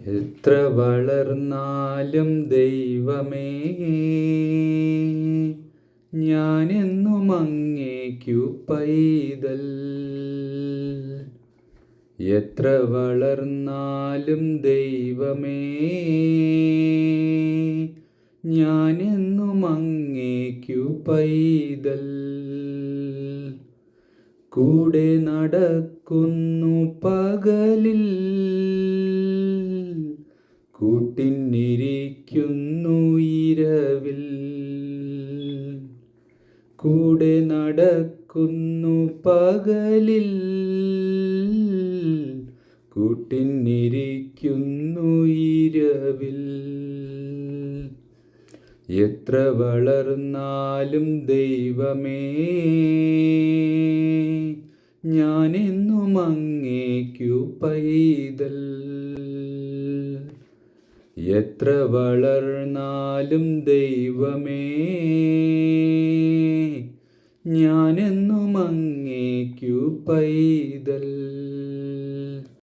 എത്ര വളർന്നാലും ദൈവമേ, ഞാനെന്നും അങ്ങേക്കു പൈതൽ. എത്ര വളർന്നാലും ദൈവമേ, ഞാനെന്നും അങ്ങേക്കു പൈതൽ. കൂടെ നടക്കുന്നു പകലിൽ, കൂട്ടിനിരിക്കുന്നു ഇരവിൽ. കൂടെ നടക്കുന്നു പകലിൽ, കൂട്ടിനിരിക്കുന്നു ഇരവിൽ. എത്ര വളർന്നാലും ദൈവമേ, ഞാനെന്നും അങ്ങേക്കു പൈതൽ. എത്ര വളർന്നാലും ദൈവമേ, ഞാനെന്നും അങ്ങേക്കു പൈതൽ.